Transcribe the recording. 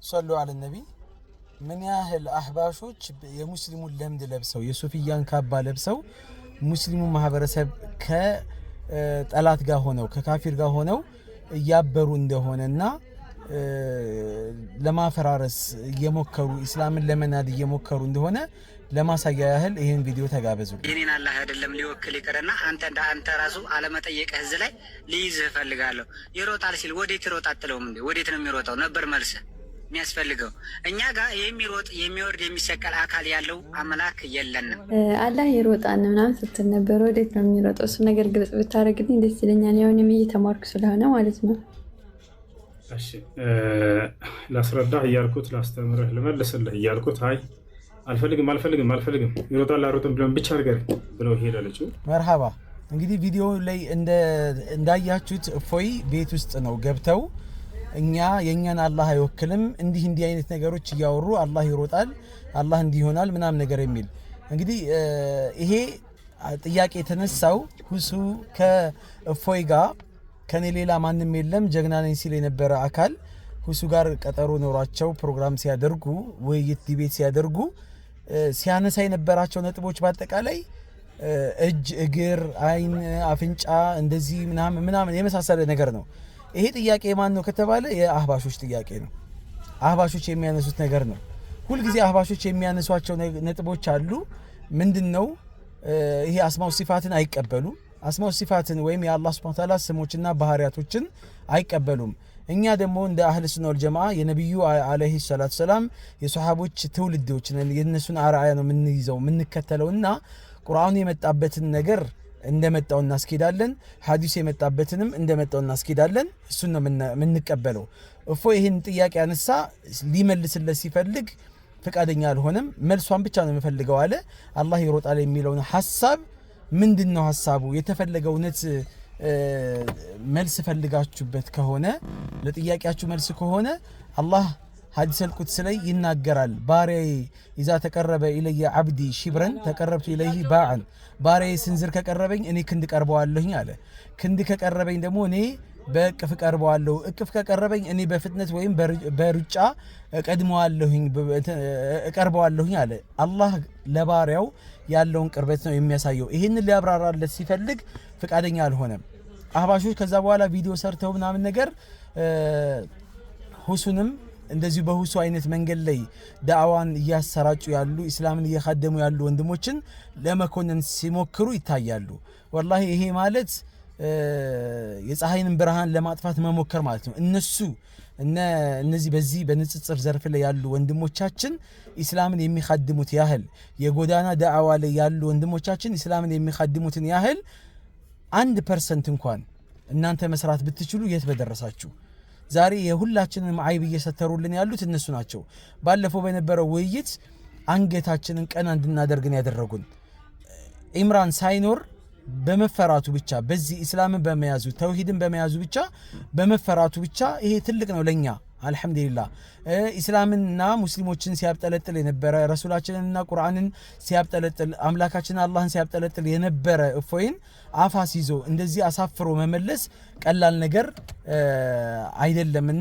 صلوا على النبي من ያህል አህባሾች የሙስሊሙን ለምድ ለብሰው የሱፊያን ካባ ለብሰው ሙስሊሙ ማህበረሰብ ከጠላት ጋር ሆነው ከካፊር ጋር ሆነው ያበሩ እንደሆነና ለማፈራረስ እየሞከሩ እስላምን ለመናድ እየሞከሩ እንደሆነ ለማሳያ ያህል ይሄን ቪዲዮ ተጋበዙ። የኔን አላህ አይደለም ሊወክል ይቀርና አንተ ራሱ አለመጠየቅ ህዝ ላይ ሊይዝህ ፈልጋለሁ። ይሮጣል ሲል ወዴት ይሮጣ አጥለውም እንዴ? ወዴት ነው የሚሮጣው ነበር መልስ የሚያስፈልገው። እኛ ጋር የሚሮጥ የሚወርድ የሚሰቀል አካል ያለው አምላክ የለንም። አላህ ይሮጣን ምናምን ስትል ነበር። ወዴት ነው የሚሮጠው? እሱ ነገር ግልጽ ብታደርግልኝ ደስ ይለኛል። ያው እኔም እየተማርኩ ስለሆነ ማለት ነው። እሺ ላስረዳህ እያልኩት ላስተምርህ ልመልስልህ እያልኩት አይ አልፈልግም ይሮጣል አሮጥም ብለን ብቻ ነገር ብለው ሄዳለች። መርሃባ እንግዲህ ቪዲዮ ላይ እንዳያችሁት እፎይ ቤት ውስጥ ነው ገብተው እኛ የኛን አላህ አይወክልም እንዲህ አይነት ነገሮች እያወሩ አላህ ይሮጣል አላህ እንዲህ ይሆናል ምናም ነገር የሚል እንግዲህ ይሄ ጥያቄ የተነሳው ሁሱ ከእፎይ ጋር ከኔ ሌላ ማንም የለም ጀግና ነኝ ሲል የነበረ አካል ሁሱ ጋር ቀጠሮ ኖሯቸው ፕሮግራም ሲያደርጉ ውይይት ዲቤት ሲያደርጉ ሲያነሳ የነበራቸው ነጥቦች በአጠቃላይ እጅ እግር አይን አፍንጫ እንደዚህ ምናምን የመሳሰለ ነገር ነው። ይሄ ጥያቄ ማን ነው ከተባለ የአህባሾች ጥያቄ ነው። አህባሾች የሚያነሱት ነገር ነው። ሁሉ ጊዜ አህባሾች የሚያነሷቸው ነጥቦች አሉ። ምንድነው? ይሄ አስማው ሲፋትን አይቀበሉም። አስማው ሲፋትን ወይም የአላህ Subhanahu Ta'ala ስሞችና ባህሪያቶችን አይቀበሉም። እኛ ደግሞ እንደ አህለ ሱና ወል ጀማዓ የነብዩ አለይሂ ሰላቱ ሰላም የሷሃቦች ትውልዶች ነን። የነሱን አርአያ ነው የምንይዘው የምንከተለውና ቁርአኑ የመጣበትን ነገር እንደመጣው እናስኬዳለን። ሐዲስ የመጣበትንም እንደመጣው እናስኬዳለን። እሱን ነው የምንቀበለው። እፎ ይሄን ጥያቄ አነሳ ሊመልስለት ሲፈልግ ፈቃደኛ አልሆነም። መልሷን ብቻ ነው የምፈልገው አለ። አላህ ይሮጣል የሚለውን ሐሳብ ምንድነው ሐሳቡ? የተፈለገው ነት መልስ ፈልጋችሁበት ከሆነ ለጥያቄያችሁ መልስ ከሆነ አላህ ሐዲስ አልቁድስ ላይ ይናገራል። ባሪያዬ ኢዛ ተቀረበ ኢለየ አብዲ ሽብረን ተቀረብቱ ኢለይሂ ባዕን፣ ባሪያዬ ስንዝር ከቀረበኝ እኔ ክንድ ቀርበዋለሁኝ አለ። ክንድ ከቀረበኝ ደግሞ እኔ በእቅፍ ቀርበዋለሁ፣ እቅፍ ከቀረበኝ እኔ በፍጥነት ወይም በሩጫ እቀርበዋለሁኝ አለ። አላህ ለባሪያው ያለውን ቅርበት ነው የሚያሳየው። ይሄንን ሊያብራራለት ሲፈልግ ፍቃደኛ አልሆነም። አህባሾች ከዛ በኋላ ቪዲዮ ሰርተው ምናምን ነገር ሁሱንም እንደዚህ በሁሱ አይነት መንገድ ላይ ዳዕዋን እያሰራጩ ያሉ እስላምን እየካደሙ ያሉ ወንድሞችን ለመኮነን ሲሞክሩ ይታያሉ። ወላሂ ይሄ ማለት የፀሐይን ብርሃን ለማጥፋት መሞከር ማለት ነው። እነዚህ በዚህ በንጽጽር ዘርፍ ላይ ያሉ ወንድሞቻችን እስላምን የሚካድሙት ያህል የጎዳና ዳዕዋ ላይ ያሉ ወንድሞቻችን እስላምን የሚካድሙትን ያህል 1% እንኳን እናንተ መስራት ብትችሉ የት በደረሳችሁ። ዛሬ የሁላችንም አይብ እየሰተሩልን ያሉት እነሱ ናቸው። ባለፈው በነበረው ውይይት አንገታችንን ቀና እንድናደርግን ያደረጉን ኢምራን ሳይኖር በመፈራቱ ብቻ በዚህ እስላምን በመያዙ ተውሂድን በመያዙ ብቻ በመፈራቱ ብቻ ይሄ ትልቅ ነው ለኛ አልহামዱሊላህ። እስላምንና ሙስሊሞችን ሲያብጠለጥል የነበረ ረሱላችንንና ቁርአንን ሲያብጠለጥል አምላካችንን አላህን ሲያብጠለጥል የነበረ እፎይን አፋስ ይዞ እንደዚህ አሳፍሮ መመለስ ቀላል ነገር አይደለምና